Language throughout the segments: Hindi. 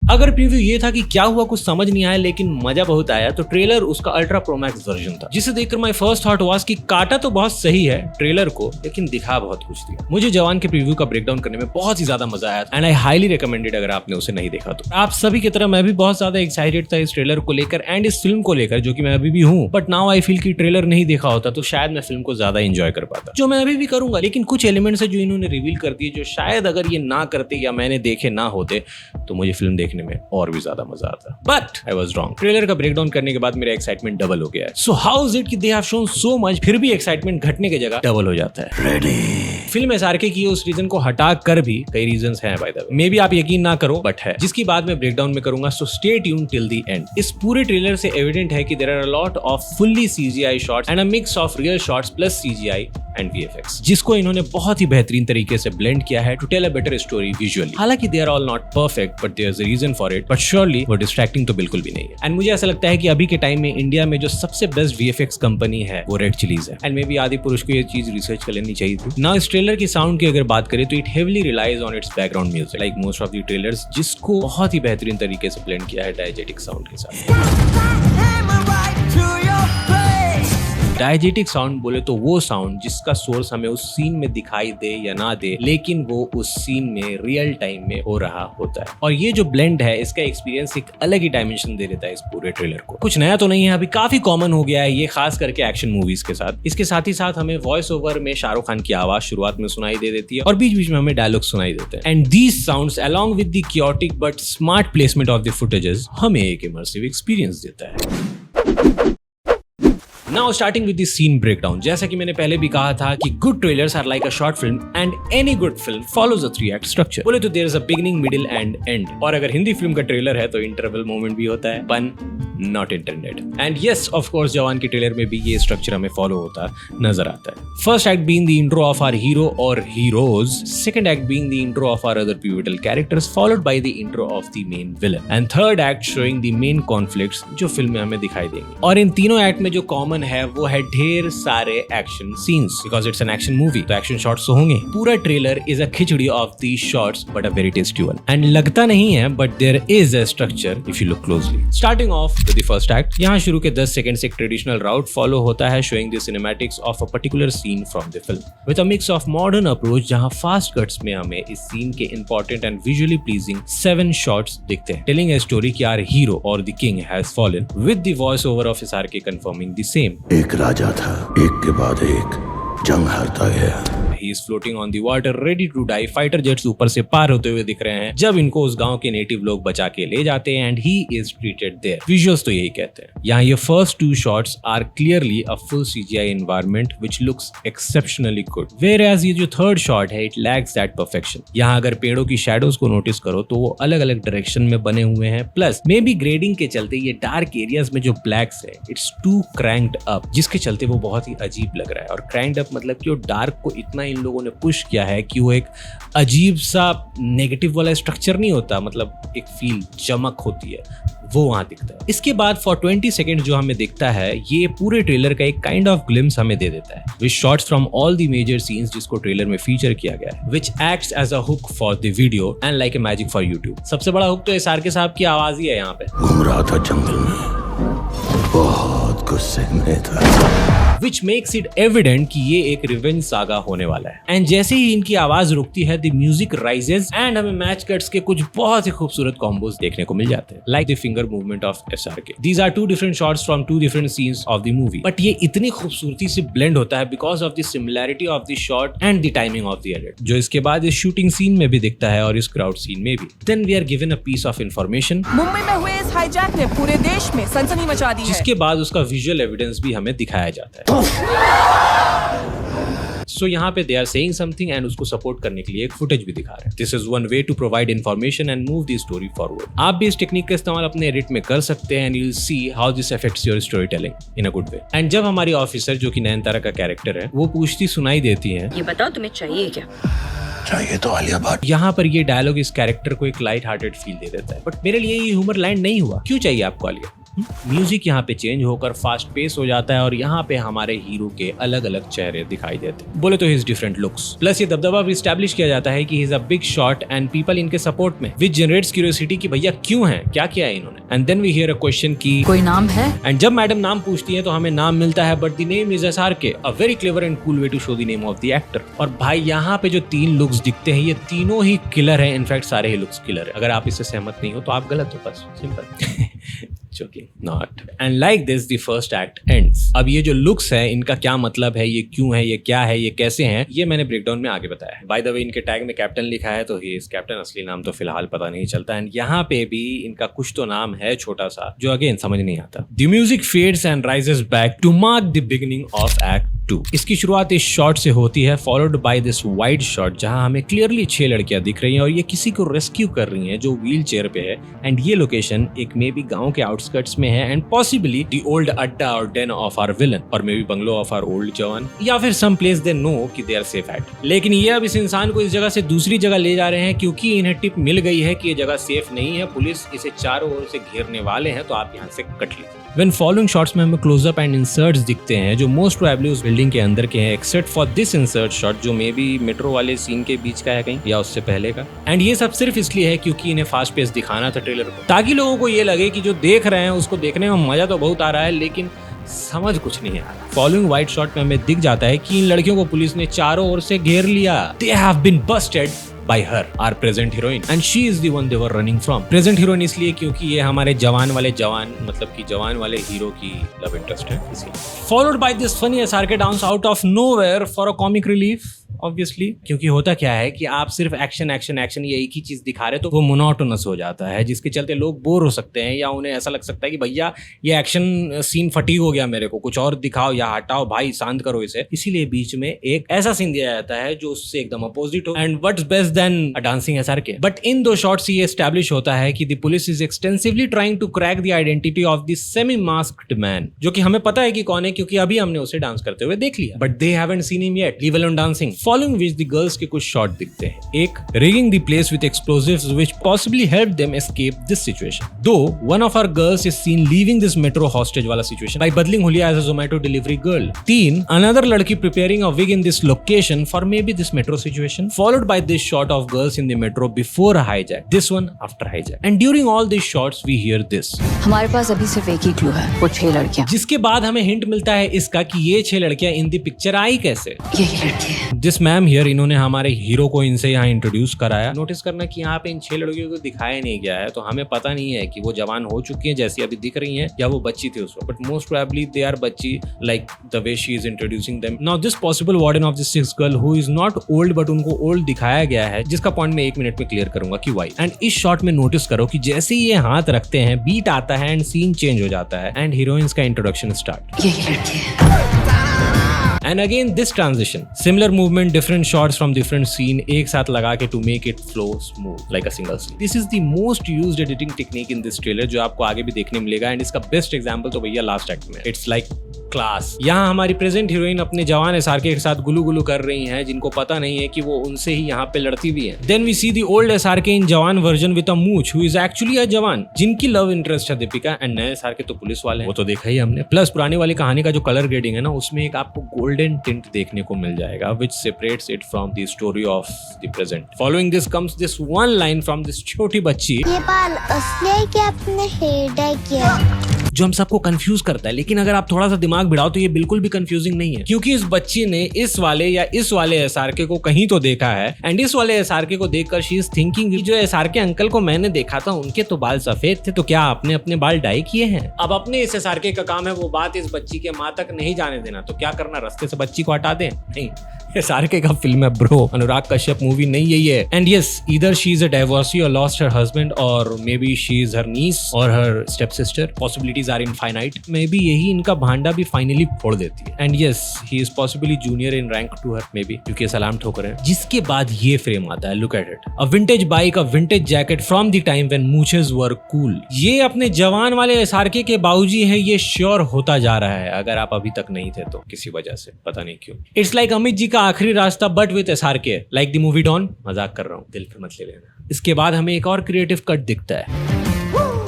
अगर प्रीव्यू ये था कि क्या हुआ कुछ समझ नहीं आया लेकिन मजा बहुत आया, तो ट्रेलर उसका अल्ट्रा प्रो मैक्स वर्जन था, जिसे देखकर माय फर्स्ट थॉट वाज कि काटा तो बहुत सही है ट्रेलर को, लेकिन दिखा बहुत कुछ दिया। मुझे जवान के प्रीव्यू का ब्रेकडाउन करने में बहुत ही ज्यादा मजा आया एंड आई हाईली रिकमेंडेड अगर आपने उसे नहीं देखा तो। आप सभी की तरह मैं भी बहुत ज्यादा एक्साइटेड था इस ट्रेलर को लेकर एंड इस फिल्म को लेकर, जो कि मैं अभी भी हूँ, बट नाउ आई फील कि ट्रेलर नहीं देखा होता तो शायद मैं फिल्म को ज्यादा एंजॉय कर पाता, जो मैं अभी भी करूंगा। लेकिन कुछ एलिमेंट्स है जो इन्होंने रिवील कर दिए, जो शायद अगर ये ना करते या मैंने देखे ना होते तो मुझे फिल्म देखने में और भी ज्यादा मजा आता। But I was wrong. Trailer का ब्रेकडाउन करने के बाद मेरा एक्साइटमेंट डबल हो गया है। सो हाउ इज इट कि they have shown so much, फिर भी एक्साइटमेंट घटने की जगह डबल हो जाता है। रेडी। फिल्म एसआरके की उस रीजन को हटा कर भी कई रीजंस हैं bye the way, may be आप यकीन ना करो बट है, जिसकी बात मैं ब्रेकडाउन में करूंगा। So stay tune till the end. इस पूरे ट्रेलर से एविडेंट है कि there are a lot of fully CGI shots and a mix of real shots plus CGI and VFX, जिसको इन्होंने बहुत ही बेहतरीन तरीके से ब्लेंड किया है to tell a better story visually. हालांकि they are all not perfect but there is a reason for it, but surely वो डिस्ट्रैक्टिंग तो बिल्कुल भी नहीं है। एंड मुझे ऐसा लगता है कि अभी के टाइम में इंडिया में जो सबसे बेस्ट वीएफएक्स कंपनी है वो रेड चिलीज है, एंड मे बी आदि पुरुष को ये चीज रिसर्च कर लेनी चाहिए थी। नाउ इस ट्रेलर की साउंड की अगर बात करें तो it heavily relies on its background music like most of the trailers, जिसको बहुत ही बेहतरीन तरीके से ब्लेंड किया है डायजेटिक साउंड के साथ। डायजेटिक साउंड बोले तो वो साउंड जिसका सोर्स हमें उस सीन में दिखाई दे या ना दे, लेकिन वो उस सीन में रियल टाइम में हो रहा होता है। और ये जो ब्लेंड है इसका एक्सपीरियंस एक अलग ही डायमेंशन दे देता है इस पूरे ट्रेलर को। कुछ नया तो नहीं है, अभी काफी कॉमन हो गया है ये, खास करके एक्शन मूवीज के साथ। इसके साथ ही साथ हमें वॉइस ओवर में शाहरुख खान की आवाज शुरुआत में सुनाई दे देती है और बीच बीच में हमें डायलॉग सुनाई देते हैं। And these sounds along with the chaotic but smart placement of the footages हमें एक इमर्सिव एक्सपीरियंस देता है। Now starting with the scene breakdown, जैसा कि मैंने पहले भी कहा था कि good trailers are like a short film and any good film follows a 3-act structure. बोले तो there is a beginning, middle and end. और अगर हिंदी फिल्म का ट्रेलर है तो इंटरवल मोमेंट भी होता है, पन not internet. And yes of course जवान के ट्रेलर में भी ये स्ट्रक्चर हमें फॉलो होता नजर आता है। First act being the intro of our hero और heroes, second act being the intro of our other pivotal characters followed by the intro of the main villain, and third act showing the main conflicts जो फिल्म में हमें दिखाई देंगे। और इन तीनों एक्ट में जो कॉमन है वो है ढेर सारे action scenes, because it's an action movie तो एक्शन शॉट्स तो होंगे। पूरा trailer is a khichdi of the shots but a very tasty one, and लगता नहीं है but there is a structure if you look closely. Starting off with the first act, यहाँ शुरू के 10 सेकंड से एक ट्रेडिशनल राउट फॉलो होता है showing the cinematics of a particular scene from the film with a mix of modern approach, जहाँ फास्ट कट्स में हमें इस सीन के important and visually pleasing 7 shots दिखते हैं, टेलिंग अ स्टोरी कि आवर हीरो और the king has fallen with the voice over of SRK confirming the same. एक राजा था, एक के बाद एक जंग हारता गया। He is floating on the water, ready to die. Fighter jets ऊपर से पार होते हुए दिख रहे हैं जब इनको उस गांव के नेटिव लोग बचा के ले जाते हैं, and he is treated there. Visuals तो यही कहते हैं। यहाँ ये first 2 shots are clearly a full CGI environment which looks exceptionally good. Whereas ये जो third shot है, it lacks that perfection. यहाँ अगर पेड़ों की shadows को नोटिस करो तो वो अलग अलग डायरेक्शन में बने हुए हैं, प्लस मे बी ग्रेडिंग के चलते ये डार्क एरियाज में जो ब्लैक्स है इट्स टू क्रैंक्ड अप, जिसके चलते वो बहुत ही अजीब लग रहा है। और क्रैंक्ड अप मतलब कि वो डार्क को इतना इन लोगों ने पुश किया है कि वो एक अजीब सा नेगेटिव वाला स्ट्रक्चर नहीं होता, मतलब एक फील चमक होती है वो वहां दिखता है। इसके बाद फॉर 20 सेकंड जो हमें दिखता है ये पूरे ट्रेलर का एक काइंड ऑफ ग्लिम्स हमें दे देता है with shots from all the major scenes जिसको ट्रेलर में फीचर किया गया है, which acts as a hook for the video and like a magic for YouTube. सबसे बड़ा हुक तो एसआरके साहब की आवाज ही है। यहाँ पे घूम रहा था जंगल में, बहुत गुस्से में था, which makes it evident कि ये एक रिवेंज सागा होने वाला है। एंड जैसे ही इनकी आवाज रुकती है द म्यूजिक राइजेस एंड हमें मैच कट्स के कुछ बहुत ही खूबसूरत कॉम्बोज देखने को मिल जाते हैं, like the finger movement of SRK. These are 2 different shots from 2 different scenes of the movie, but ये इतनी खूबसूरती से ब्लेंड होता है because of the similarity of the shot and the timing of the edit, जो इसके बाद इस शूटिंग सीन में भी दिखता है और इस क्राउड सीन में भी। Then we are given a piece of information. Mumbai में हुए इस हाईजैक ने पूरे देश में सनसनी मचा दी है, जिसके बाद उसका विजुअल एविडेंस भी हमें दिखाया जाता है। सो यहाँ पे they are saying something and उसको सपोर्ट करने के लिए एक फुटेज भी दिखा रहे हैं। This is one way to provide information and move the story forward. आप भी इस टेक्निक का इस्तेमाल अपने एडिट में कर सकते हैं and you will see how this affects your story telling in a good way. And जब हमारी ऑफिसर जो कि नयनतारा का कैरेक्टर है वो पूछती सुनाई देती है, ये बताओ तुम्हें चाहिए क्या? चाहिए तो आलिया भट्ट। यहाँ पर ये डायलॉग इस कैरेक्टर को एक लाइट हार्टेड फील दे देता है, बट मेरे लिए ये ह्यूमर लैंड नहीं हुआ। क्यों चाहिए आपको आलिया? म्यूजिक यहाँ पे चेंज होकर फास्ट पेस हो जाता है और यहाँ पे हमारे हीरो के अलग अलग चेहरे दिखाई देते हैं। बोले तो हिज डिफरेंट लुक्स, प्लस ये दबदबा भी एस्टैब्लिश किया जाता है कि he is a big shot and people इनके सपोर्ट में, विच जनरेट्स क्यूरियोसिटी कि भैया क्यों है, क्या किया है इन्होंने। And then we hear a question की कोई नाम है? एंड जब मैडम नाम पूछती है तो हमें नाम मिलता है, but the name is SRK, a very clever and cool way to show the name of the actor. और भाई यहाँ पे जो 3 लुक्स दिखते हैं ये तीनों ही किलर है, इनफैक्ट सारे ही लुक्स किलर है। अगर आप इससे सहमत नहीं हो तो आप गलत हो, बस simple. Joking, not. And like this, the first act ends. अब ये जो looks है इनका क्या मतलब है, ये क्यों है, ये क्या है, ये कैसे हैं, ये मैंने ब्रेकडाउन में आगे बताया है। By the way, इनके टैग में कैप्टन लिखा है तो ही इज कैप्टन, असली नाम तो फिलहाल पता नहीं चलता। एंड यहाँ पे भी इनका कुछ तो नाम है छोटा सा जो अगेन समझ नहीं आता। The music fades and rises back to mark the beginning of Act 2. इसकी शुरुआत इस शॉट से होती है, followed by this wide shot जहां हमें क्लियरली 6 लड़कियां दिख रही हैं और ये किसी को रेस्क्यू कर रही हैं जो व्हील चेयर पे है। एंड ये लोकेशन एक मे बी गांव के आउटस्कर्ट्स में है एंड पॉसिबली द ओल्ड अड्डा और डेन ऑफ आवर विलन, और maybe bungalow of our old जवान, या फिर सम प्लेस दे नो कि दे आर सेफ एट। लेकिन ये अब इस इंसान को इस जगह से दूसरी जगह ले जा रहे हैं क्योंकि इन्हें टिप मिल गई है कि ये जगह सेफ नहीं है, पुलिस इसे चारों ओर से घेरने वाले हैं, तो आप यहाँ से कट लीजिए। When following shots में हमें क्लोजअप एंड इंसर्ट्स दिखते हैं जो मोस्ट प्रोबेबली उस बिल्डिंग के अंदर के हैं, except for this insert shot जो मे बी मेट्रो वाले सीन के बीच का है कहीं या उससे पहले का। एंड ये सब सिर्फ इसलिए है क्योंकि इन्हें फास्ट पेस दिखाना था ट्रेलर को, ताकि लोगों को ये लगे कि जो देख रहे हैं उसको देखने में मजा तो बहुत आ रहा है लेकिन समझ कुछ नहीं आ रहा। फॉलोइंग वाइड शॉट में हमें दिख जाता है कि इन लड़कियों को पुलिस ने चारों ओर से घेर लिया। They have been busted by her, our present heroine, and she is the one they were running from. Present heroine इसलिए क्योंकि ये हमारे जवान वाले हीरो की लव इंटरेस्ट है इसलिए। Followed by this funny SRK dance out of nowhere for a comic relief. Obviously क्योंकि होता क्या है कि आप सिर्फ एक्शन एक्शन एक्शन ये एक ही चीज दिखा रहे तो वो मोनोटोनस हो जाता है, जिसके चलते लोग बोर हो सकते हैं या उन्हें ऐसा लग सकता है कि भैया ये एक्शन सीन फटीग हो गया, मेरे को कुछ और दिखाओ या हटाओ भाई, शांत करो इसे। इसीलिए बीच में एक ऐसा सीन दिया जाता है जो उससे एकदम अपोजिट हो। And what's best than a dancing SRK। But इन दो शॉट्स ये एस्टैब्लिश होता है कि the police is extensively trying to crack the identity of the semi masked man, जो कि हमें पता है कि कौन है क्योंकि अभी हमने उसे डांस करते हुए देख लिया, but they haven't seen him yet, leave alone dancing. Following which the girls के कुछ शॉट दिखते हैं। एक, rigging the place with explosives which possibly helped them escape this situation. Though one of our girls is seen leaving this metro hostage वाला situation by बदलिंग हुलिया as a Zomato delivery girl. 3, another लड़की preparing a wig in this location for maybe this metro situation, followed by this shot of girls in the metro before a hijack. This one after hijack. And during all these shots we hear this. हमारे पास अभी सिर्फ एक ही क्लू है, वो 6 लड़कियां। जिसके बाद हमें हिंट मिलता है इसका कि ये 6 लड़कियां इन दी पिक्चर आई कैसे। यही लड़की है। दिस मैम हियर, इन्होंने हमारे हीरो को इनसे यहाँ इंट्रोड्यूस कराया। नोटिस करना कि यहाँ पे इन 6 लड़कियों को दिखाया नहीं गया है, तो हमें पता नहीं है कि वो जवान हो चुकी हैं जैसी अभी दिख रही हैं या वो बच्ची थी उस वक्त, but most probably they are बच्ची, like the way she is introducing them. Now this possible warden of this 6 girl who is not old but उनको ओल्ड दिखाया गया है, जिसका पॉइंट मैं 1 मिनट में क्लियर करूंगा कि व्हाई। एंड इस शॉट में नोटिस करो कि जैसे ही ये हाथ रखते हैं बीट आता है एंड सीन चेंज हो जाता है एंड हीरोइंस का इंट्रोडक्शन स्टार्ट। यही लड़की है। And again this transition, similar movement, different shots from different scene एक साथ लगा के to make it flow smooth like a single scene. This is the most used editing technique in this trailer जो आपको आगे भी देखने मिलेगा एंड इसका बेस्ट एग्जांपल तो भैया लास्ट एक्ट में। It's like class. यहाँ हमारी प्रेजेंट हीरोइन अपने जवान SRK के साथ गुलू गुलू कर रही हैं जिनको पता नहीं है कि वो उनसे ही यहाँ पे लड़ती भी हैं। Then we see the old SRK in जवान version with a mooch who is actually a जवान, जिनकी लव इंटरेस्ट है दीपिका, एंड नए SRK तो पुलिस वाले हैं, वो तो देखा ही हमने। प्लस पुरानी वाली कहानी का जो कलर ग्रेडिंग है ना उसमें एक आपको गोल्डन टिंट देखने को मिल जाएगा which separates it from the story of the present. Following this comes this one line from this छोटी बच्ची, ये बाल असली है कि आपने हेयर डाई किया है? जो हम सबको कंफ्यूज करता है, लेकिन अगर आप थोड़ा सा दिमाग भिड़ाओ तो ये बिल्कुल भी कंफ्यूजिंग नहीं है क्योंकि इस बच्ची ने इस वाले या इस वाले SRK को कहीं तो देखा है एंड इस वाले SRK को देखकर शी इज थिंकिंग जो SRK अंकल को मैंने देखा था उनके तो बाल सफेद थे, तो क्या आपने अपने बाल डाई किए हैं? अब अपने इस SRK का काम है वो बात इस बच्ची के माँ तक नहीं जाने देना, तो क्या करना, रास्ते से बच्ची को हटा दें? नहीं, SRK का फिल्म है ब्रो, अनुराग कश्यप मूवी नहीं यही है। And yes, either she is a divorcee or lost her husband or maybe she is her niece or her step sister, possibilities are infinite. Maybe यही इनका भांडा भी फाइनली फोड़ देती है। And yes, he is possibly junior in rank to her, maybe, क्योंकि सलाम ठोकर है। जिसके बाद ये फ्रेम आता है, look at it, a vintage bike, a vintage jacket from the time when moustaches were cool. ये अपने जवान वाले SRK के बाबूजी हैं, ये श्योर होता जा रहा है अगर आप अभी तक नहीं थे तो, किसी वजह से, पता नहीं क्यों। इट्स लाइक अमित जी का आखिरी रास्ता but with SRK, like the movie Don. मजाक कर रहा हूँ, दिल पे मत ले लेना। इसके बाद हमें एक और क्रिएटिव कट दिखता है।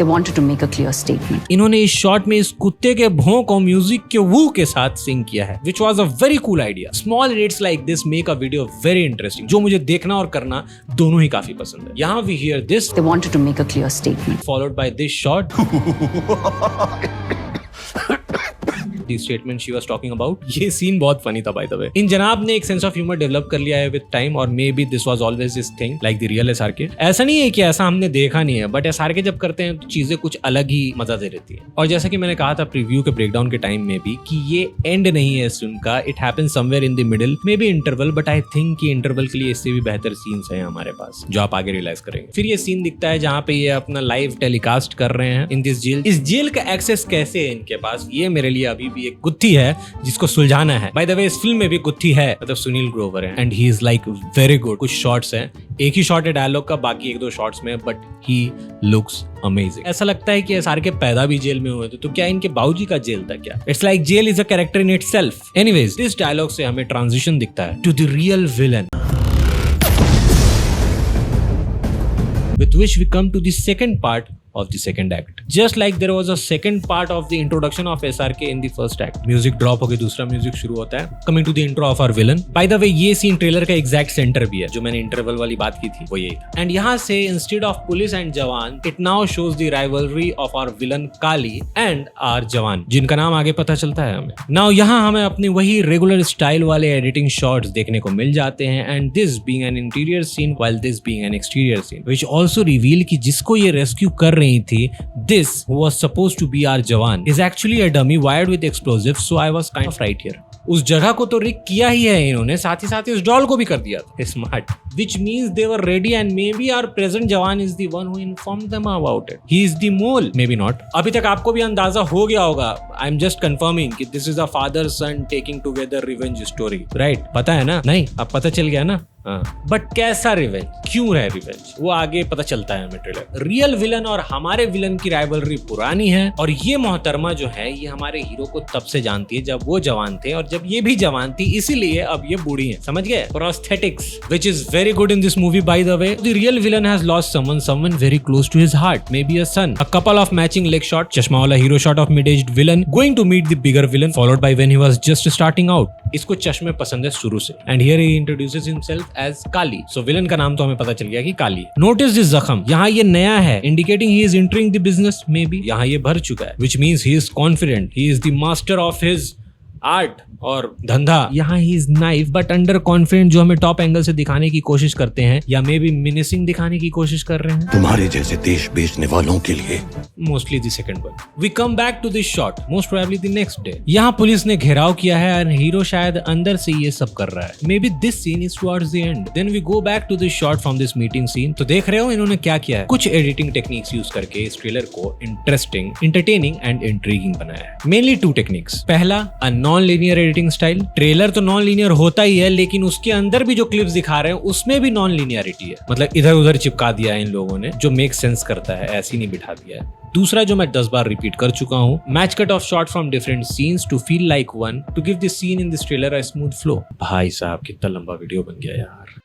They wanted to make a clear statement. इन्होंने इस शॉट में इस कुत्ते के भौं को म्यूजिक के वू के साथ सिंग किया है, which was a very cool idea. Small edits like this make a video very interesting, जो मुझे देखना और करना दोनों ही काफी पसंद है. यहाँ we hear this, They wanted to make a clear statement. followed by this shot. The statement she was talking about. ये सीन बहुत फनी था by the way. इन जनाब ने एक सेंस ऑफ ह्यूमर डेवलप कर लिया है विद टाइम, और maybe this was always this thing like the real SRK. ऐसा नहीं है कि ऐसा हमने देखा नहीं है, बट एसआरके जब करते हैं तो चीजें कुछ अलग ही मजा दे रहती है. और जैसा कि मैंने कहा था प्रीव्यू के ब्रेकडाउन के टाइम में भी कि ये एंड नहीं है फिल्म का, it happens somewhere in the middle, may be interval, but I think कि इंटरवल के लिए इससे भी बेहतर सीन्स हैं हमारे पास जो आप आगे रियलाइज करेंगे. फिर ये सीन दिखता है जहाँ पे ये अपना लाइव टेलीकास्ट कर रहे हैं इन दिस जेल. इस जेल का एक्सेस कैसे है इनके पास, ये मेरे लिए अभी भी एक गुत्थी है जिसको सुलझाना है. बाय द वे इस फिल्म में भी गुत्थी है, मतलब सुनील ग्रोवर है, and he is like very good. कुछ शॉट्स हैं, एक ही शॉट है डायलॉग का, बाकी एक दो शॉट्स में, बट ही लुक्स अमेजिंग. ऐसा लगता है कि एसआरके पैदा भी जेल में हुए थे, तो क्या इनके बाबूजी का जेल था क्या? It's like jail is a character in itself. Anyways this dialogue से हमें ट्रांजिशन दिखता है to the real villain, with which we come to the second part of the second act. Just like there was a second part of the introduction of SRK in the first act. Music drop होके दूसरा म्यूजिक शुरू होता है. Coming to the intro of our villain. By the way, ये सीन ट्रेलर का एग्जैक्ट सेंटर भी है, जो मैंने इंटरवल वाली बात की थी वो यही था. एंड यहाँ से instead of पुलिस एंड जवान, it now shows the rivalry of our villain Kali and our जवान, जिनका नाम आगे पता चलता है हमें. Now यहाँ हमें अपने वही रेगुलर स्टाइल वाले एडिटिंग शॉट्स देखने को मिल जाते हैं, and this being an interior scene while this being an exterior scene, which also reveal कि जिसको ये रेस्क्यू कर रही थी, this who was supposed to be our जवान is actually a dummy wired with explosives, so I was kind of right here. उस जगह को तो रिक किया ही है इन्होंने, साथ ही उस डॉल को भी कर दिया था. Smart. Which means they were ready and maybe our present जवान is the one who informed them about it. He is the mole. Maybe not. अभी तक आपको भी अंदाजा हो गया होगा. I'm just confirming कि this is a father son taking together revenge story. Right? पता है ना? नहीं, अब पता चल गया ना? बट कैसा रिवेंज, क्यों है रिवेंज, वो आगे पता चलता है हमें ट्रेलर. रियल विलन और हमारे विलन की राइवलरी पुरानी है, और ये मोहतरमा जो है ये हमारे हीरो को तब से जानती है जब वो जवान थे और जब ये भी जवान थी, इसीलिए अब ये बूढ़ी है. समझ गए? Prosthetics which is very good in this movie by the way. The real villain has lost someone very close to his heart, maybe a son. A couple of matching leg shot, चश्मा वाला hero shot of mid aged villain going to meet the bigger villain, followed by when he was just starting out. इसको चश्मे पसंद है शुरू से, and here he introduces himself as Kali. So villain का नाम तो हमें पता चल गया कि काली. नोटिस दिस जख्म, यहाँ ये नया है, indicating he is entering the business. May be यहाँ ये भर चुका है, which means he is confident, he is the master of his art और धंधा. यहाँ he is knife but under confident, जो हमें टॉप एंगल से दिखाने की कोशिश करते हैं, या मे बी मिनिसिंग दिखाने की कोशिश कर रहे हैं. तुम्हारे जैसे देश बेचने वालों के लिए. Mostly the second one. We come back to this shot, most probably the next day. यहाँ पुलिस ने घेराव किया है और हीरो शायद अंदर से ये सब कर रहा है. Maybe this scene is towards the end. Then we go back to this shot from this meeting scene. तो देख रहे हो इन्होंने क्या किया है, कुछ एडिटिंग टेक्निक्स यूज करके इस ट्रेलर को इंटरेस्टिंग, एंटरटेनिंग एंड इंट्रीगिंग बनाया है. Mainly two techniques. पहला, a non linear editing style. Trailer तो नॉन लीनियर होता ही है, लेकिन उसके अंदर भी जो क्लिप्स दिखा रहे हैं उसमें भी नॉन लीनियरिटी है, मतलब इधर उधर चिपका दिया है इन लोगों ने, जो मेक सेंस करता है, ऐसे नहीं बिठा दिया है. दूसरा, जो मैं 10 बार रिपीट कर चुका हूँ, match cut of shot from different scenes to feel like one, to give this scene in this trailer a smooth flow. भाई साहब कितना लंबा वीडियो बन गया यार.